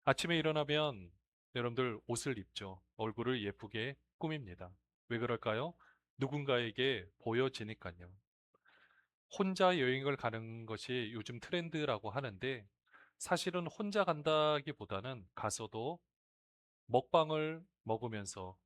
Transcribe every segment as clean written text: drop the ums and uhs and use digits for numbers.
아침에 일어나면 여러분들 옷을 입죠. 얼굴을 예쁘게 꾸밉니다. 왜 그럴까요? 누군가에게 보여지니까요. 혼자 여행을 가는 것이 요즘 트렌드라고 하는데 사실은 혼자 간다기보다는 가서도 먹방을 보면서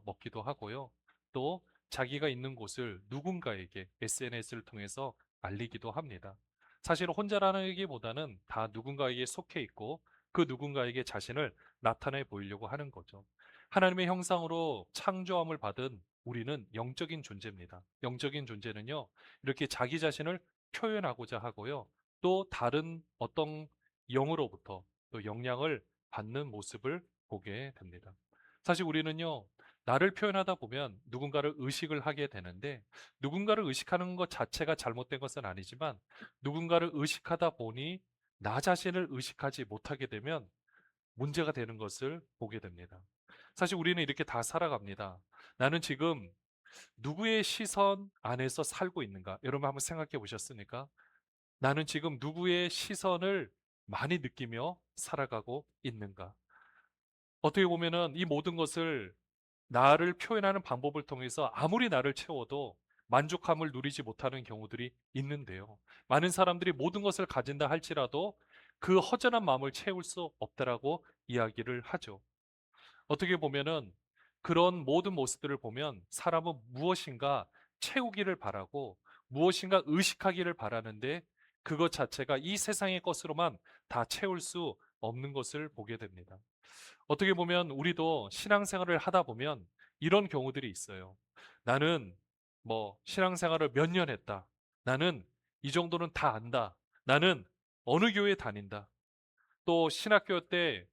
먹기도 하고요. 또 자기가 있는 곳을 누군가에게 SNS를 통해서 알리기도 합니다. 사실 혼자라는 얘기보다는 다 누군가에게 속해 있고 그 누군가에게 자신을 나타내 보이려고 하는 거죠. 하나님의 형상으로 창조함을 받은 우리는 영적인 존재입니다. 영적인 존재는요, 이렇게 자기 자신을 표현하고자 하고요. 또 다른 어떤 영으로부터 또 영향을 받는 모습을 보게 됩니다. 사실 우리는요, 나를 표현하다 보면 누군가를 의식을 하게 되는데, 누군가를 의식하는 것 자체가 잘못된 것은 아니지만, 누군가를 의식하다 보니 나 자신을 의식하지 못하게 되면 문제가 되는 것을 보게 됩니다. 사실 우리는 이렇게 다 살아갑니다. 나는 지금 누구의 시선 안에서 살고 있는가? 여러분 한번 생각해 보셨습니까? 나는 지금 누구의 시선을 많이 느끼며 살아가고 있는가? 어떻게 보면은 이 모든 것을 나를 표현하는 방법을 통해서 아무리 나를 채워도 만족함을 누리지 못하는 경우들이 있는데요. 많은 사람들이 모든 것을 가진다 할지라도 그 허전한 마음을 채울 수 없다라고 이야기를 하죠. 어떻게 보면은 그런 모든 모습들을 보면 사람은 무엇인가 채우기를 바라고 무엇인가 의식하기를 바라는데 그것 자체가 이 세상의 것으로만 다 채울 수 없는 것을 보게 됩니다. 어떻게 보면 우리도 신앙생활을 하다 보면 이런 경우들이 있어요. 나는 신앙생활을 몇 년 했다. 나는 이 정도는 다 안다. 나는 어느 교회 다닌다. 또 신학교 때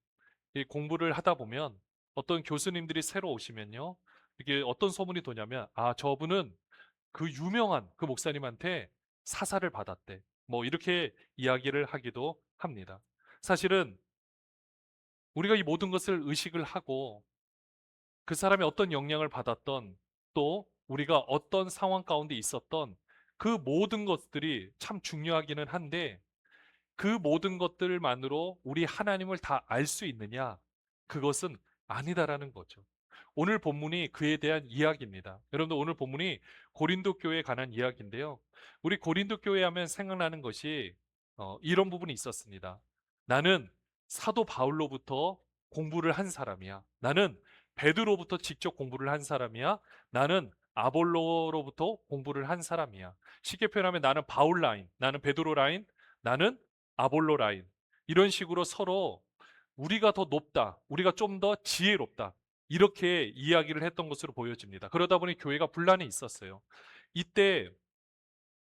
이 공부를 하다 보면 어떤 교수님들이 새로 오시면요. 이게 어떤 소문이 도냐면, 아, 저분은 그 유명한 그 목사님한테 사사를 받았대. 이렇게 이야기를 하기도 합니다. 사실은 우리가 이 모든 것을 의식을 하고 그 사람이 어떤 영향을 받았던 또 우리가 어떤 상황 가운데 있었던 그 모든 것들이 참 중요하기는 한데 그 모든 것들만으로 우리 하나님을 다 알 수 있느냐? 그것은 아니다라는 거죠. 오늘 본문이 그에 대한 이야기입니다. 여러분들 오늘 본문이 고린도 교회에 관한 이야기인데요. 우리 고린도 교회 하면 생각나는 것이 이런 부분이 있었습니다. 나는 사도 바울로부터 공부를 한 사람이야. 나는 베드로부터 직접 공부를 한 사람이야. 나는 아볼로로부터 공부를 한 사람이야. 쉽게 표현하면 나는 바울 라인, 나는 베드로 라인, 나는 아볼로 라인. 이런 식으로 서로 우리가 더 높다, 우리가 좀 더 지혜롭다. 이렇게 이야기를 했던 것으로 보여집니다. 그러다 보니 교회가 분란이 있었어요. 이때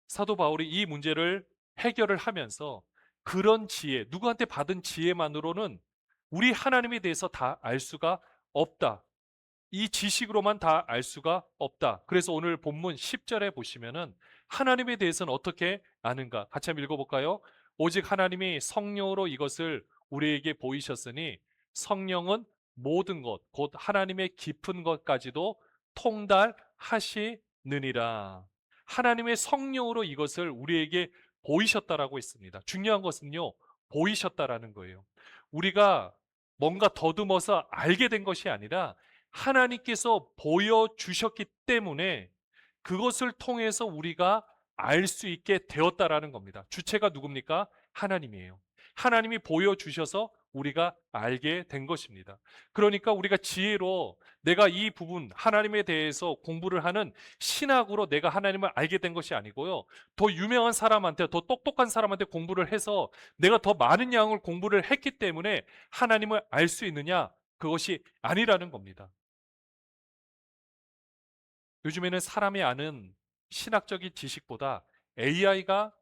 사도 바울이 이 문제를 해결을 하면서 그런 지혜, 누구한테 받은 지혜만으로는 우리 하나님에 대해서 다 알 수가 없다. 이 지식으로만 다 알 수가 없다. 그래서 오늘 본문 10절에 보시면은 하나님에 대해서는 어떻게 아는가? 같이 한번 읽어볼까요? 오직 하나님이 성령으로 이것을 우리에게 보이셨으니 성령은 모든 것, 곧 하나님의 깊은 것까지도 통달하시느니라. 하나님의 성령으로 이것을 우리에게 보이셨다라고 했습니다. 중요한 것은요, 보이셨다라는 거예요. 우리가 뭔가 더듬어서 알게 된 것이 아니라 하나님께서 보여주셨기 때문에 그것을 통해서 우리가 알 수 있게 되었다라는 겁니다. 주체가 누굽니까? 하나님이에요. 하나님이 보여주셔서 우리가 알게 된 것입니다. 그러니까 우리가 지혜로 내가 이 부분 하나님에 대해서 공부를 하는 신학으로 내가 하나님을 알게 된 것이 아니고요. 더 유명한 사람한테 더 똑똑한 사람한테 공부를 해서 내가 더 많은 양을 공부를 했기 때문에 하나님을 알 수 있느냐? 그것이 아니라는 겁니다. 요즘에는 사람이 아는 신학적인 지식보다 AI가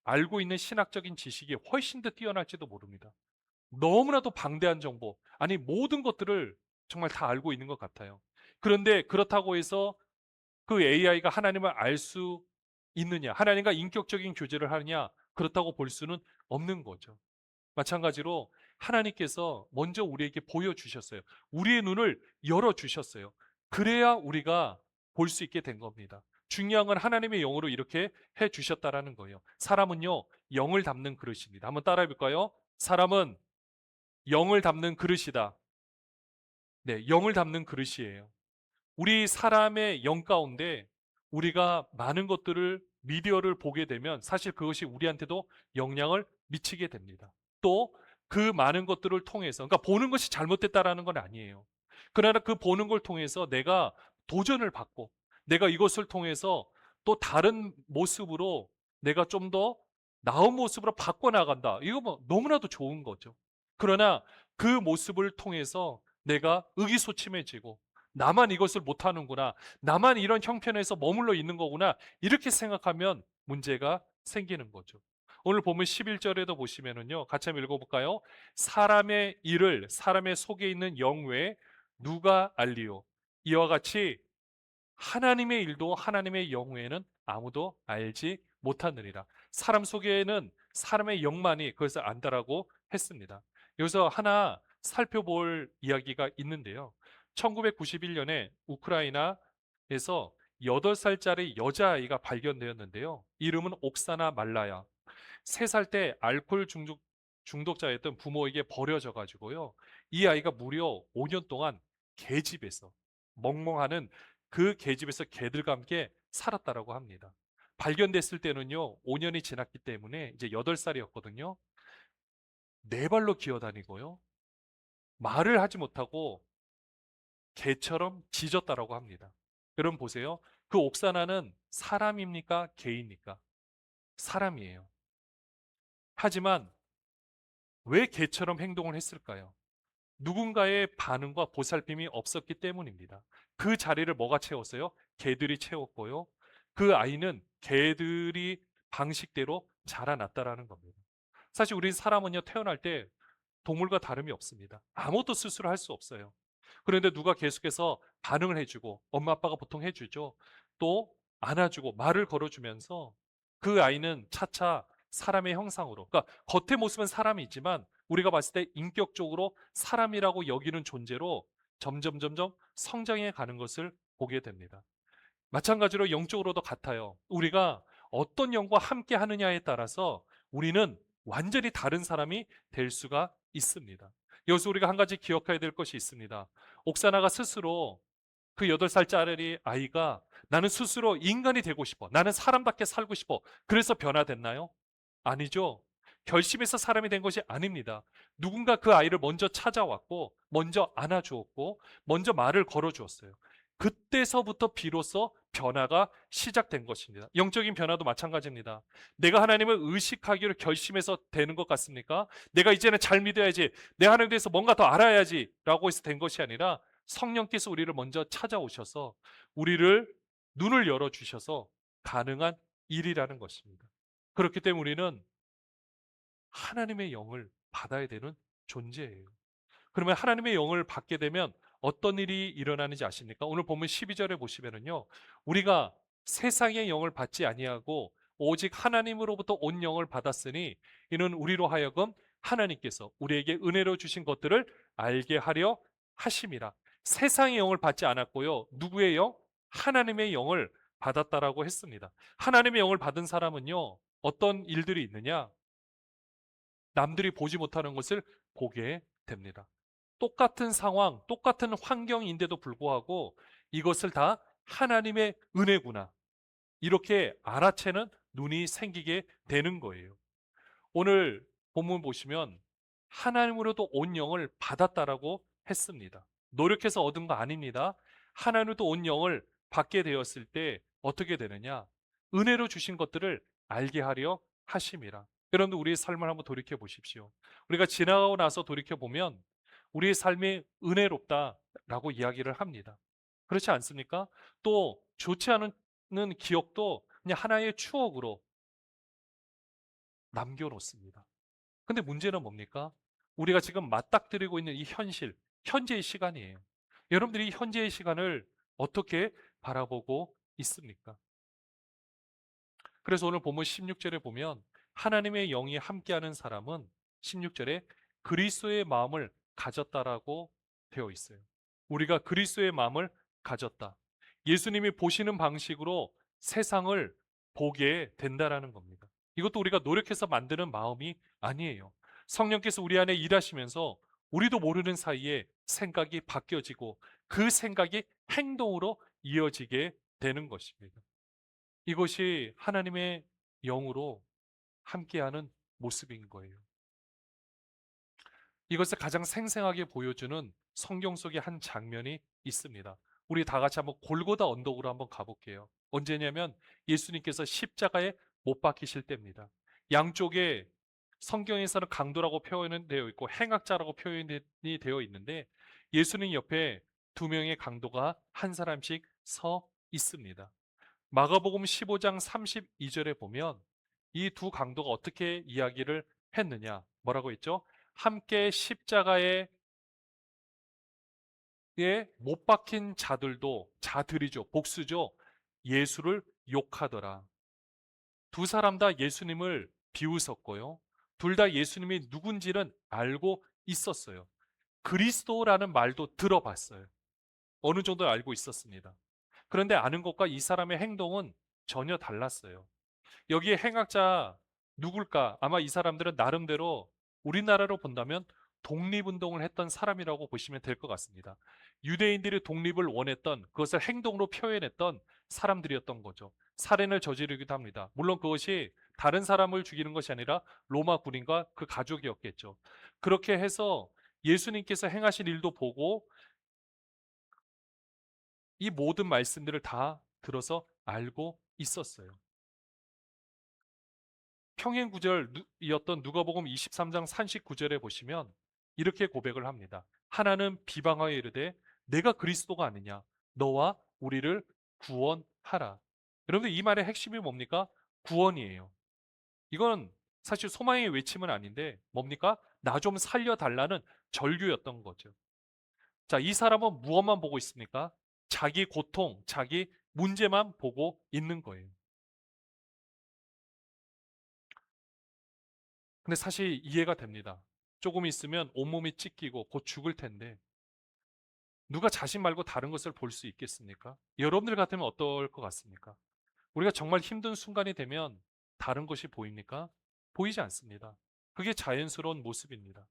알고 있는 신학적인 지식이 훨씬 더 뛰어날지도 모릅니다. 너무나도 방대한 정보, 아니 모든 것들을 정말 다 알고 있는 것 같아요. 그런데 그렇다고 해서 그 AI가 하나님을 알 수 있느냐, 하나님과 인격적인 교제를 하느냐, 그렇다고 볼 수는 없는 거죠. 마찬가지로 하나님께서 먼저 우리에게 보여주셨어요. 우리의 눈을 열어주셨어요. 그래야 우리가 볼 수 있게 된 겁니다. 중요한 건 하나님의 영으로 이렇게 해 주셨다라는 거예요. 사람은요, 영을 담는 그릇입니다. 한번 따라해 볼까요? 사람은 영을 담는 그릇이다. 네, 영을 담는 그릇이에요. 우리 사람의 영 가운데 우리가 많은 것들을 미디어를 보게 되면 사실 그것이 우리한테도 영향을 미치게 됩니다. 또 그 많은 것들을 통해서 그러니까 보는 것이 잘못됐다라는 건 아니에요. 그러나 그 보는 걸 통해서 내가 도전을 받고 내가 이것을 통해서 또 다른 모습으로 내가 좀 더 나은 모습으로 바꿔 나간다. 이거 뭐 너무나도 좋은 거죠. 그러나 그 모습을 통해서 내가 의기소침해지고 나만 이것을 못하는구나. 나만 이런 형편에서 머물러 있는 거구나. 이렇게 생각하면 문제가 생기는 거죠. 오늘 보면 11절에도 보시면은요. 같이 한번 읽어볼까요? 사람의 일을 사람의 속에 있는 영 외에 누가 알리요? 이와 같이 하나님의 일도 하나님의 영 외에는 아무도 알지 못하느니라. 사람 속에는 사람의 영만이 그것을 안다라고 했습니다. 여기서 하나 살펴볼 이야기가 있는데요. 1991년에 우크라이나에서 8살짜리 여자아이가 발견되었는데요. 이름은 옥사나 말라야. 3살 때 알코올 중독자였던 부모에게 버려져 가지고요. 이 아이가 무려 5년 동안 계집에서 멍멍하는 그 계집에서 개들과 함께 살았다라고 합니다. 발견됐을 때는요. 5년이 지났기 때문에 이제 8살이었거든요. 4발로 기어다니고요. 말을 하지 못하고 개처럼 짖었다라고 합니다. 여러분 보세요. 그 옥사나는 사람입니까? 개입니까? 사람이에요. 하지만 왜 개처럼 행동을 했을까요? 누군가의 반응과 보살핌이 없었기 때문입니다. 그 자리를 뭐가 채웠어요? 개들이 채웠고요. 그 아이는 개들이 방식대로 자라났다라는 겁니다. 사실 우리 사람은요, 태어날 때 동물과 다름이 없습니다. 아무것도 스스로 할 수 없어요. 그런데 누가 계속해서 반응을 해주고 엄마 아빠가 보통 해주죠. 또 안아주고 말을 걸어주면서 그 아이는 차차 사람의 형상으로 그러니까 겉의 모습은 사람이지만 우리가 봤을 때 인격적으로 사람이라고 여기는 존재로 점점 성장해 가는 것을 보게 됩니다. 마찬가지로 영적으로도 같아요. 우리가 어떤 영과 함께 하느냐에 따라서 우리는 완전히 다른 사람이 될 수가 있습니다. 여기서 우리가 한 가지 기억해야 될 것이 있습니다. 옥사나가 스스로 그 8살짜리 아이가 나는 스스로 인간이 되고 싶어. 나는 사람답게 살고 싶어. 그래서 변화됐나요? 아니죠. 결심해서 사람이 된 것이 아닙니다. 누군가 그 아이를 먼저 찾아왔고, 먼저 안아주었고, 먼저 말을 걸어주었어요. 그때서부터 비로소 변화가 시작된 것입니다. 영적인 변화도 마찬가지입니다. 내가 하나님을 의식하기로 결심해서 되는 것 같습니까? 내가 이제는 잘 믿어야지, 내 하나님에 대해서 뭔가 더 알아야지 라고 해서 된 것이 아니라 성령께서 우리를 먼저 찾아오셔서 우리를 눈을 열어주셔서 가능한 일이라는 것입니다. 그렇기 때문에 우리는 하나님의 영을 받아야 되는 존재예요. 그러면 하나님의 영을 받게 되면 어떤 일이 일어나는지 아십니까? 오늘 보면 12절에 보시면은요. 우리가 세상의 영을 받지 아니하고 오직 하나님으로부터 온 영을 받았으니 이는 우리로 하여금 하나님께서 우리에게 은혜로 주신 것들을 알게 하려 하심이라. 세상의 영을 받지 않았고요. 누구의 영? 하나님의 영을 받았다라고 했습니다. 하나님의 영을 받은 사람은요. 어떤 일들이 있느냐? 남들이 보지 못하는 것을 보게 됩니다. 똑같은 상황, 똑같은 환경인데도 불구하고 이것을 다 하나님의 은혜구나. 이렇게 알아채는 눈이 생기게 되는 거예요. 오늘 본문 보시면 하나님으로도 온 영을 받았다라고 했습니다. 노력해서 얻은 거 아닙니다. 하나님으로도 온 영을 받게 되었을 때 어떻게 되느냐? 은혜로 주신 것들을 알게 하려 하심이라. 여러분들 우리의 삶을 한번 돌이켜 보십시오. 우리가 지나가고 나서 돌이켜 보면 우리의 삶이 은혜롭다라고 이야기를 합니다. 그렇지 않습니까? 또 좋지 않은 기억도 그냥 하나의 추억으로 남겨놓습니다. 근데 문제는 뭡니까? 우리가 지금 맞닥뜨리고 있는 이 현실, 현재의 시간이에요. 여러분들이 현재의 시간을 어떻게 바라보고 있습니까? 그래서 오늘 본문 16절에 보면 하나님의 영이 함께하는 사람은 16절에 그리스도의 마음을 가졌다라고 되어 있어요. 우리가 그리스도의 마음을 가졌다. 예수님이 보시는 방식으로 세상을 보게 된다라는 겁니다. 이것도 우리가 노력해서 만드는 마음이 아니에요. 성령께서 우리 안에 일하시면서 우리도 모르는 사이에 생각이 바뀌어지고 그 생각이 행동으로 이어지게 되는 것입니다. 이것이 하나님의 영으로 함께하는 모습인 거예요. 이것을 가장 생생하게 보여주는 성경 속의 한 장면이 있습니다. 우리 다 같이 한번 골고다 언덕으로 한번 가볼게요. 언제냐면 예수님께서 십자가에 못 박히실 때입니다. 양쪽에 성경에서는 강도라고 표현은 되어 있고 행악자라고 표현이 되어 있는데 예수님 옆에 두 명의 강도가 한 사람씩 서 있습니다. 마가복음 15장 32절에 보면 이 두 강도가 어떻게 이야기를 했느냐? 뭐라고 했죠? 함께 십자가에 못 박힌 자들이죠. 복수죠. 예수를 욕하더라. 두 사람 다 예수님을 비웃었고요. 둘 다 예수님이 누군지는 알고 있었어요. 그리스도라는 말도 들어봤어요. 어느 정도 알고 있었습니다. 그런데 아는 것과 이 사람의 행동은 전혀 달랐어요. 여기에 행악자 누굴까? 아마 이 사람들은 나름대로 우리나라로 본다면 독립운동을 했던 사람이라고 보시면 될 것 같습니다. 유대인들이 독립을 원했던 그것을 행동으로 표현했던 사람들이었던 거죠. 살인을 저지르기도 합니다. 물론 그것이 다른 사람을 죽이는 것이 아니라 로마 군인과 그 가족이었겠죠. 그렇게 해서 예수님께서 행하신 일도 보고 이 모든 말씀들을 다 들어서 알고 있었어요. 평행 구절이었던 누가복음 23장 39절에 보시면 이렇게 고백을 합니다. 하나는 비방하여 이르되 내가 그리스도가 아니냐 너와 우리를 구원하라. 여러분들 이 말의 핵심이 뭡니까? 구원이에요. 이건 사실 소망의 외침은 아닌데 뭡니까? 나 좀 살려달라는 절규였던 거죠. 자, 이 사람은 무엇만 보고 있습니까? 자기 고통, 자기 문제만 보고 있는 거예요. 근데 사실 이해가 됩니다. 조금 있으면 온몸이 찢기고 곧 죽을 텐데 누가 자신 말고 다른 것을 볼 수 있겠습니까? 여러분들 같으면 어떨 것 같습니까? 우리가 정말 힘든 순간이 되면 다른 것이 보입니까? 보이지 않습니다. 그게 자연스러운 모습입니다.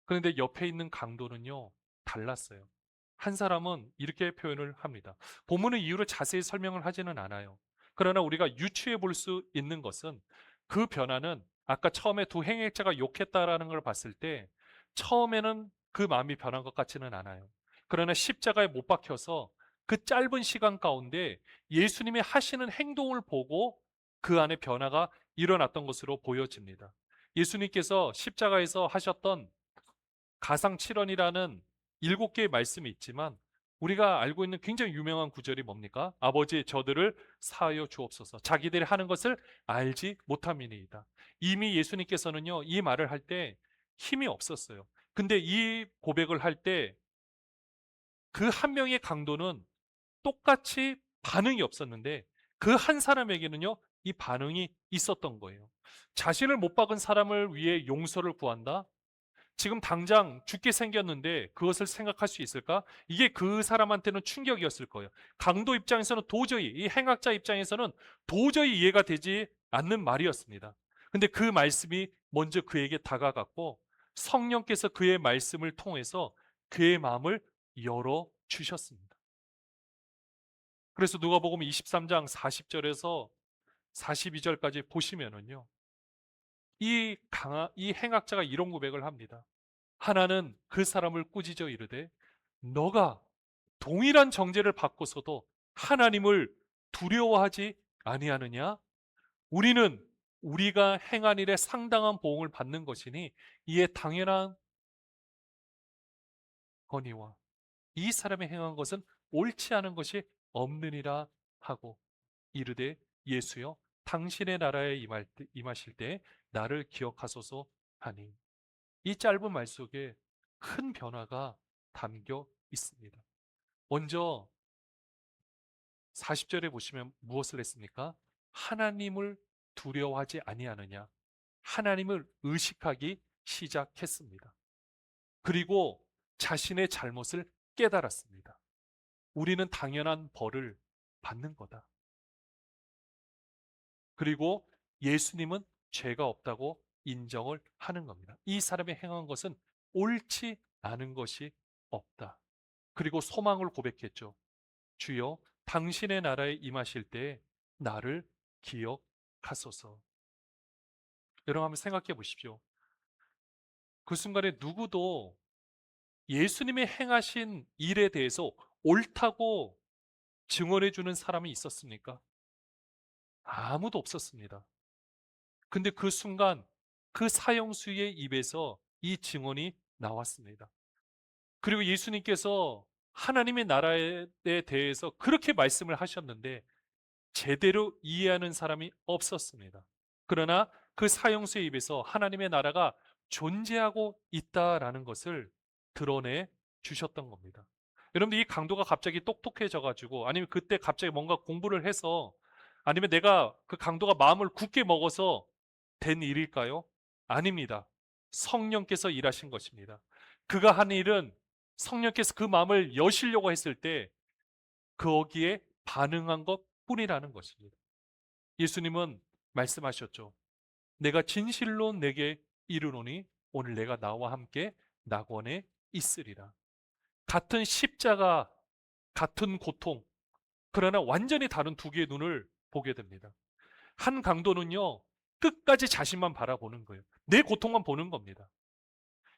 그런데 옆에 있는 강도는요, 달랐어요. 한 사람은 이렇게 표현을 합니다. 본문의 이유를 자세히 설명을 하지는 않아요. 그러나 우리가 유추해 볼 수 있는 것은 그 변화는 아까 처음에 두 행액자가 욕했다라는 걸 봤을 때 처음에는 그 마음이 변한 것 같지는 않아요. 그러나 십자가에 못 박혀서 그 짧은 시간 가운데 예수님이 하시는 행동을 보고 그 안에 변화가 일어났던 것으로 보여집니다. 예수님께서 십자가에서 하셨던 가상칠언이라는 7개의 말씀이 있지만 우리가 알고 있는 굉장히 유명한 구절이 뭡니까? 아버지 저들을 사하여 주옵소서. 자기들이 하는 것을 알지 못함이니이다. 이미 예수님께서는요, 이 말을 할 때 힘이 없었어요. 근데 이 고백을 할 때 그 한 명의 강도는 똑같이 반응이 없었는데 그 한 사람에게는요, 이 반응이 있었던 거예요. 자신을 못 박은 사람을 위해 용서를 구한다? 지금 당장 죽게 생겼는데 그것을 생각할 수 있을까? 이게 그 사람한테는 충격이었을 거예요. 강도 입장에서는 도저히, 이 행악자 입장에서는 도저히 이해가 되지 않는 말이었습니다. 근데 그 말씀이 먼저 그에게 다가갔고 성령께서 그의 말씀을 통해서 그의 마음을 열어 주셨습니다. 그래서 누가복음 23장 40절에서 42절까지 보시면은요. 이 행악자가 이런 고백을 합니다. 하나는 그 사람을 꾸짖어 이르되 너가 동일한 정죄를 받고서도 하나님을 두려워하지 아니하느냐? 우리는 우리가 행한 일에 상당한 보응을 받는 것이니 이에 당연한 거니와 이 사람이 행한 것은 옳지 않은 것이 없느니라 하고 이르되 예수여 당신의 나라에 임하실 때 나를 기억하소서 하니 이 짧은 말 속에 큰 변화가 담겨 있습니다. 먼저 40절에 보시면 무엇을 했습니까? 하나님을 두려워하지 아니하느냐? 하나님을 의식하기 시작했습니다. 그리고 자신의 잘못을 깨달았습니다. 우리는 당연한 벌을 받는 거다. 그리고 예수님은 죄가 없다고 인정을 하는 겁니다. 이 사람이 행한 것은 옳지 않은 것이 없다. 그리고 소망을 고백했죠. 주여, 당신의 나라에 임하실 때 나를 기억하소서. 여러분 한번 생각해 보십시오. 그 순간에 누구도 예수님의 행하신 일에 대해서 옳다고 증언해 주는 사람이 있었습니까? 아무도 없었습니다. 근데 그 순간 그 사형수의 입에서 이 증언이 나왔습니다. 그리고 예수님께서 하나님의 나라에 대해서 그렇게 말씀을 하셨는데 제대로 이해하는 사람이 없었습니다. 그러나 그 사형수의 입에서 하나님의 나라가 존재하고 있다라는 것을 드러내 주셨던 겁니다. 여러분들 이 강도가 갑자기 똑똑해져 가지고 아니면 그때 갑자기 뭔가 공부를 해서 아니면 내가 그 강도가 마음을 굳게 먹어서 된 일일까요? 아닙니다. 성령께서 일하신 것입니다. 그가 한 일은 성령께서 그 마음을 여시려고 했을 때 거기에 반응한 것 뿐이라는 것입니다. 예수님은 말씀하셨죠. 내가 진실로 내게 이르노니 오늘 내가 나와 함께 낙원에 있으리라. 같은 십자가, 같은 고통, 그러나 완전히 다른 두 개의 눈을 보게 됩니다. 한 강도는요, 끝까지 자신만 바라보는 거예요. 내 고통만 보는 겁니다.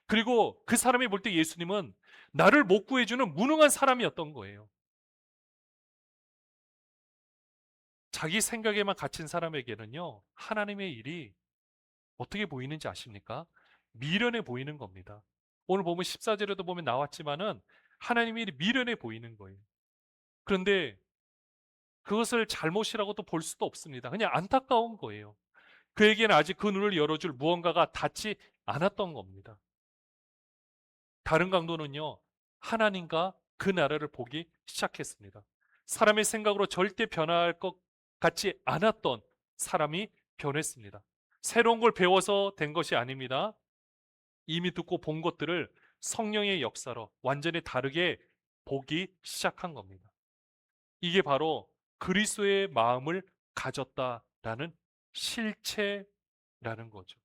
그리고 그 사람이 볼 때 예수님은 나를 못 구해주는 무능한 사람이었던 거예요. 자기 생각에만 갇힌 사람에게는요, 하나님의 일이 어떻게 보이는지 아십니까? 미련해 보이는 겁니다. 오늘 보면 14절에도 보면 나왔지만은 하나님의 일이 미련해 보이는 거예요. 그런데 그것을 잘못이라고도 볼 수도 없습니다. 그냥 안타까운 거예요. 그에게는 아직 그 눈을 열어줄 무언가가 닿지 않았던 겁니다. 다른 강도는요, 하나님과 그 나라를 보기 시작했습니다. 사람의 생각으로 절대 변할 것 같지 않았던 사람이 변했습니다. 새로운 걸 배워서 된 것이 아닙니다. 이미 듣고 본 것들을 성령의 역사로 완전히 다르게 보기 시작한 겁니다. 이게 바로 그리스도의 마음을 가졌다라는 실체라는 거죠.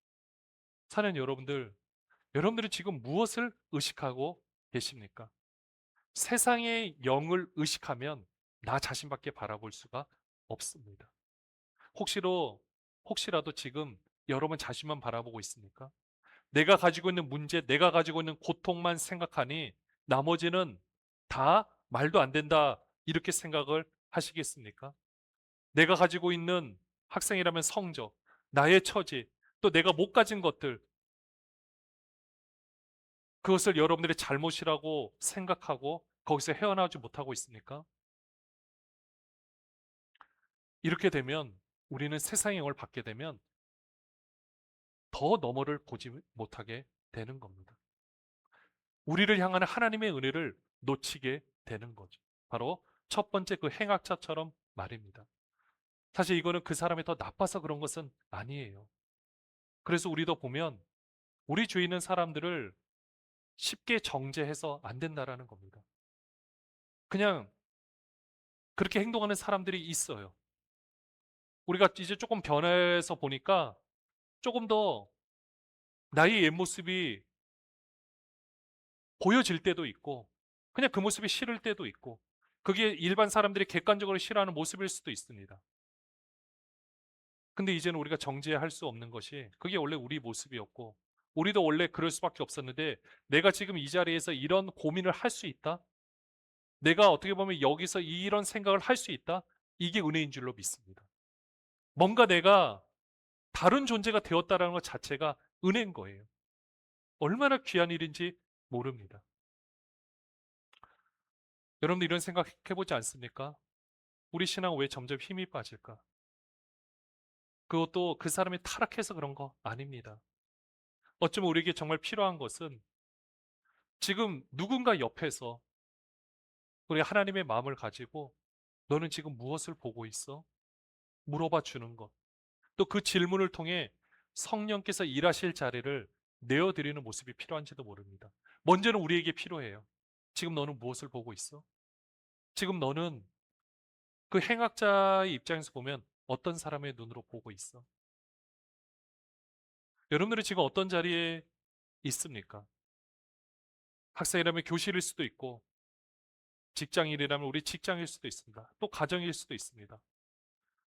사는 여러분들, 여러분들은 지금 무엇을 의식하고 계십니까? 세상의 영을 의식하면 나 자신밖에 바라볼 수가 없습니다. 혹시라도 지금 여러분 자신만 바라보고 있습니까? 내가 가지고 있는 문제, 내가 가지고 있는 고통만 생각하니 나머지는 다 말도 안 된다. 이렇게 생각을 하시겠습니까? 내가 가지고 있는 학생이라면 성적, 나의 처지, 또 내가 못 가진 것들, 그것을 여러분들의 잘못이라고 생각하고 거기서 헤어나오지 못하고 있습니까? 이렇게 되면 우리는 세상의 영을 받게 되면 더 너머를 보지 못하게 되는 겁니다. 우리를 향하는 하나님의 은혜를 놓치게 되는 거죠. 바로 첫 번째 그 행악자처럼 말입니다. 사실 이거는 그 사람이 더 나빠서 그런 것은 아니에요. 그래서 우리도 보면 우리 주위에 있는 사람들을 쉽게 정죄해서 안 된다라는 겁니다. 그냥 그렇게 행동하는 사람들이 있어요. 우리가 이제 조금 변해서 보니까 조금 더 나의 옛 모습이 보여질 때도 있고 그냥 그 모습이 싫을 때도 있고 그게 일반 사람들이 객관적으로 싫어하는 모습일 수도 있습니다. 근데 이제는 우리가 정죄할 수 없는 것이 그게 원래 우리 모습이었고 우리도 원래 그럴 수밖에 없었는데 내가 지금 이 자리에서 이런 고민을 할 수 있다? 내가 어떻게 보면 여기서 이런 생각을 할 수 있다? 이게 은혜인 줄로 믿습니다. 뭔가 내가 다른 존재가 되었다는 것 자체가 은혜인 거예요. 얼마나 귀한 일인지 모릅니다. 여러분들 이런 생각 해보지 않습니까? 우리 신앙은 왜 점점 힘이 빠질까? 그것도 그 사람이 타락해서 그런 거 아닙니다. 어쩌면 우리에게 정말 필요한 것은 지금 누군가 옆에서 우리 하나님의 마음을 가지고 너는 지금 무엇을 보고 있어? 물어봐 주는 것. 또 그 질문을 통해 성령께서 일하실 자리를 내어드리는 모습이 필요한지도 모릅니다. 먼저는 우리에게 필요해요. 지금 너는 무엇을 보고 있어? 지금 너는 그 행악자의 입장에서 보면 어떤 사람의 눈으로 보고 있어? 여러분들이 지금 어떤 자리에 있습니까? 학생이라면 교실일 수도 있고, 직장인이라면 우리 직장일 수도 있습니다. 또 가정일 수도 있습니다.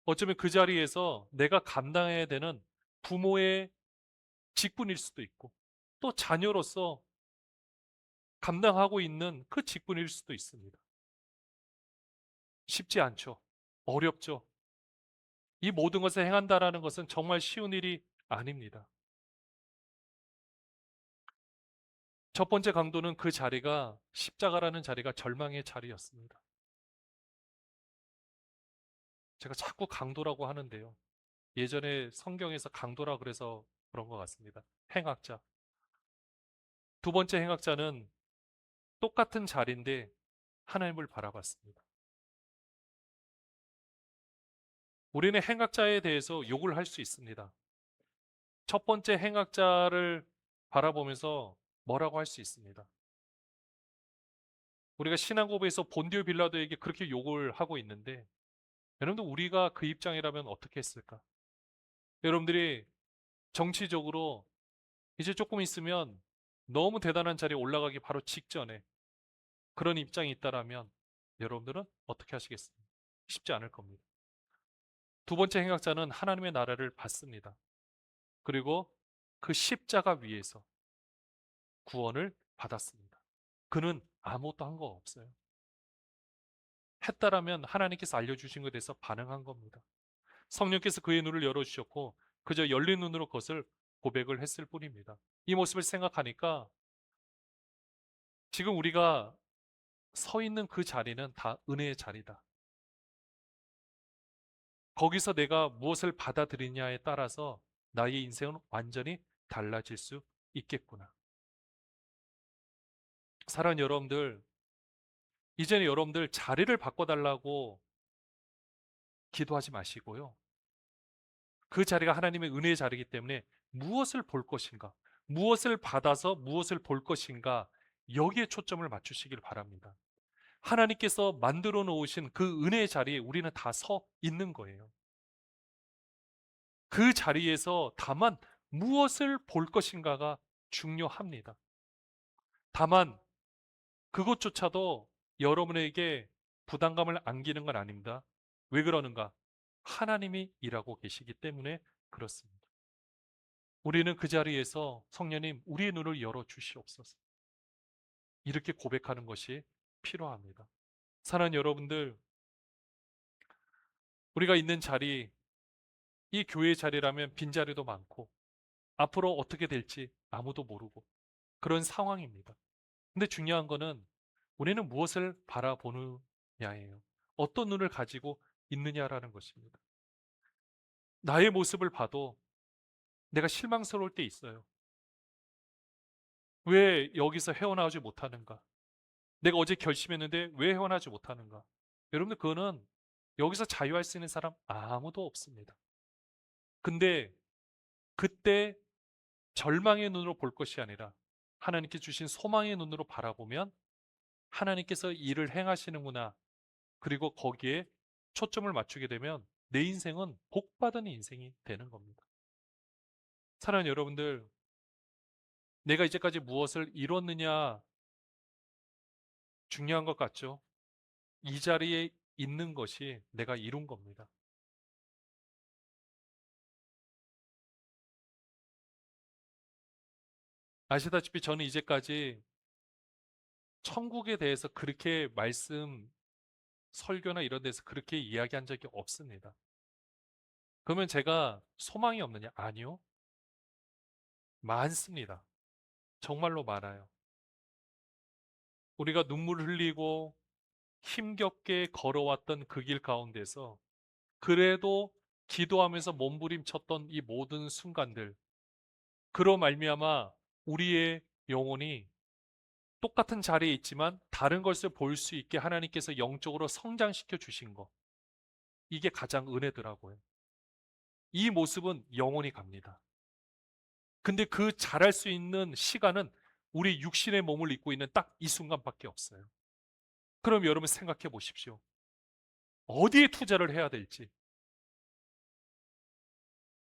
어쩌면 그 자리에서 내가 감당해야 되는 부모의 직분일 수도 있고, 또 자녀로서 감당하고 있는 그 직분일 수도 있습니다. 쉽지 않죠. 어렵죠. 이 모든 것을 행한다라는 것은 정말 쉬운 일이 아닙니다. 첫 번째 강도는 그 자리가 십자가라는 자리가 절망의 자리였습니다. 제가 자꾸 강도라고 하는데요. 예전에 성경에서 강도라 그래서 그런 것 같습니다. 행악자. 두 번째 행악자는 똑같은 자리인데 하나님을 바라봤습니다. 우리는 행악자에 대해서 욕을 할 수 있습니다. 첫 번째 행악자를 바라보면서 뭐라고 할 수 있습니다. 우리가 신앙고백에서 본디오 빌라도에게 그렇게 욕을 하고 있는데, 여러분들 우리가 그 입장이라면 어떻게 했을까? 여러분들이 정치적으로 이제 조금 있으면 너무 대단한 자리에 올라가기 바로 직전에 그런 입장이 있다라면 여러분들은 어떻게 하시겠습니까? 쉽지 않을 겁니다. 두 번째 행악자는 하나님의 나라를 받습니다. 그리고 그 십자가 위에서 구원을 받았습니다. 그는 아무것도 한 거 없어요. 했다라면 하나님께서 알려주신 것에 대해서 반응한 겁니다. 성령께서 그의 눈을 열어주셨고 그저 열린 눈으로 그것을 고백을 했을 뿐입니다. 이 모습을 생각하니까 지금 우리가 서 있는 그 자리는 다 은혜의 자리다. 거기서 내가 무엇을 받아들이냐에 따라서 나의 인생은 완전히 달라질 수 있겠구나. 사랑하는 여러분들, 이제는 여러분들 자리를 바꿔달라고 기도하지 마시고요. 그 자리가 하나님의 은혜의 자리이기 때문에 무엇을 볼 것인가, 무엇을 받아서 무엇을 볼 것인가, 여기에 초점을 맞추시길 바랍니다. 하나님께서 만들어 놓으신 그 은혜의 자리에 우리는 다 서 있는 거예요. 그 자리에서 다만 무엇을 볼 것인가가 중요합니다. 다만 그것조차도 여러분에게 부담감을 안기는 건 아닙니다. 왜 그러는가? 하나님이 일하고 계시기 때문에 그렇습니다. 우리는 그 자리에서 성령님, 우리의 눈을 열어 주시옵소서. 이렇게 고백하는 것이 필요합니다. 사랑하는 여러분들, 우리가 있는 자리, 이 교회 자리라면 빈자리도 많고, 앞으로 어떻게 될지 아무도 모르고, 그런 상황입니다. 근데 중요한 거는 우리는 무엇을 바라보느냐예요. 어떤 눈을 가지고 있느냐라는 것입니다. 나의 모습을 봐도 내가 실망스러울 때 있어요. 왜 여기서 헤어나오지 못하는가? 내가 어제 결심했는데 왜 헤어나지 못하는가? 여러분들 그거는 여기서 자유할 수 있는 사람 아무도 없습니다. 근데 그때 절망의 눈으로 볼 것이 아니라 하나님께 주신 소망의 눈으로 바라보면 하나님께서 일을 행하시는구나. 그리고 거기에 초점을 맞추게 되면 내 인생은 복받은 인생이 되는 겁니다. 사랑하는 여러분들, 내가 이제까지 무엇을 이뤘느냐 중요한 것 같죠? 이 자리에 있는 것이 내가 이룬 겁니다. 아시다시피 저는 이제까지 천국에 대해서 그렇게 설교나 이런 데서 그렇게 이야기한 적이 없습니다. 그러면 제가 소망이 없느냐? 아니요. 많습니다. 정말로 많아요. 우리가 눈물 흘리고 힘겹게 걸어왔던 그 길 가운데서 그래도 기도하면서 몸부림쳤던 이 모든 순간들, 그로 말미암아 우리의 영혼이 똑같은 자리에 있지만 다른 것을 볼 수 있게 하나님께서 영적으로 성장시켜 주신 것, 이게 가장 은혜더라고요. 이 모습은 영원히 갑니다. 근데 그 잘할 수 있는 시간은 우리 육신의 몸을 입고 있는 딱 이 순간밖에 없어요. 그럼 여러분 생각해 보십시오. 어디에 투자를 해야 될지.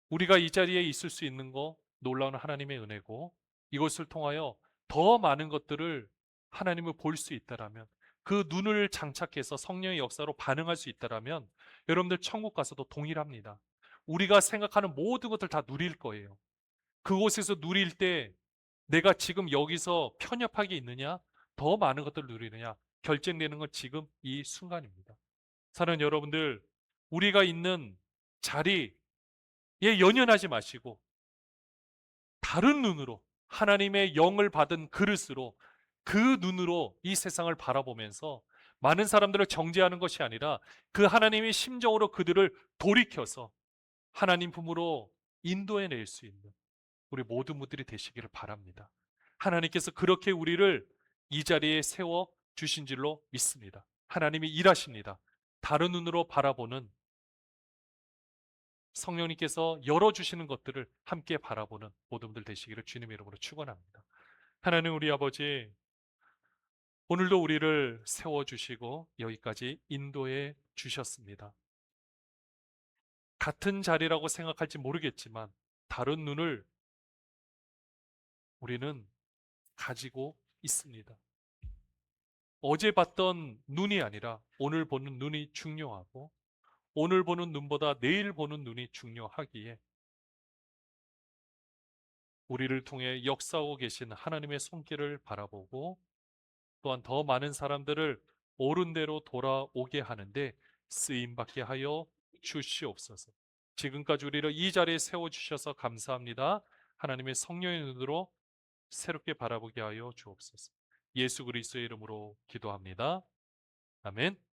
우리가 이 자리에 있을 수 있는 거 놀라운 하나님의 은혜고, 이것을 통하여 더 많은 것들을 하나님을 볼 수 있다라면, 그 눈을 장착해서 성령의 역사로 반응할 수 있다라면 여러분들 천국 가서도 동일합니다. 우리가 생각하는 모든 것들 다 누릴 거예요. 그곳에서 누릴 때 내가 지금 여기서 편협하게 있느냐, 더 많은 것들을 누리느냐 결정되는 건 지금 이 순간입니다. 사랑하는 여러분들, 우리가 있는 자리에 연연하지 마시고 다른 눈으로, 하나님의 영을 받은 그릇으로, 그 눈으로 이 세상을 바라보면서 많은 사람들을 정죄하는 것이 아니라 그 하나님의 심정으로 그들을 돌이켜서 하나님 품으로 인도해 낼 수 있는 우리 모든 분들이 되시기를 바랍니다. 하나님께서 그렇게 우리를 이 자리에 세워 주신 줄로 믿습니다. 하나님이 일하십니다. 다른 눈으로 바라보는, 성령님께서 열어주시는 것들을 함께 바라보는 모든 분들 되시기를 주님의 이름으로 축원합니다. 하나님 우리 아버지, 오늘도 우리를 세워주시고 여기까지 인도해 주셨습니다. 같은 자리라고 생각할지 모르겠지만 다른 눈을 우리는 가지고 있습니다. 어제 봤던 눈이 아니라 오늘 보는 눈이 중요하고, 오늘 보는 눈보다 내일 보는 눈이 중요하기에 우리를 통해 역사하고 계신 하나님의 손길을 바라보고 또한 더 많은 사람들을 옳은 대로 돌아오게 하는데 쓰임받게 하여 주시옵소서. 지금까지 우리를 이 자리에 세워주셔서 감사합니다. 하나님의 성령의 눈으로 새롭게 바라보게 하여 주옵소서. 예수 그리스도의 이름으로 기도합니다. 아멘.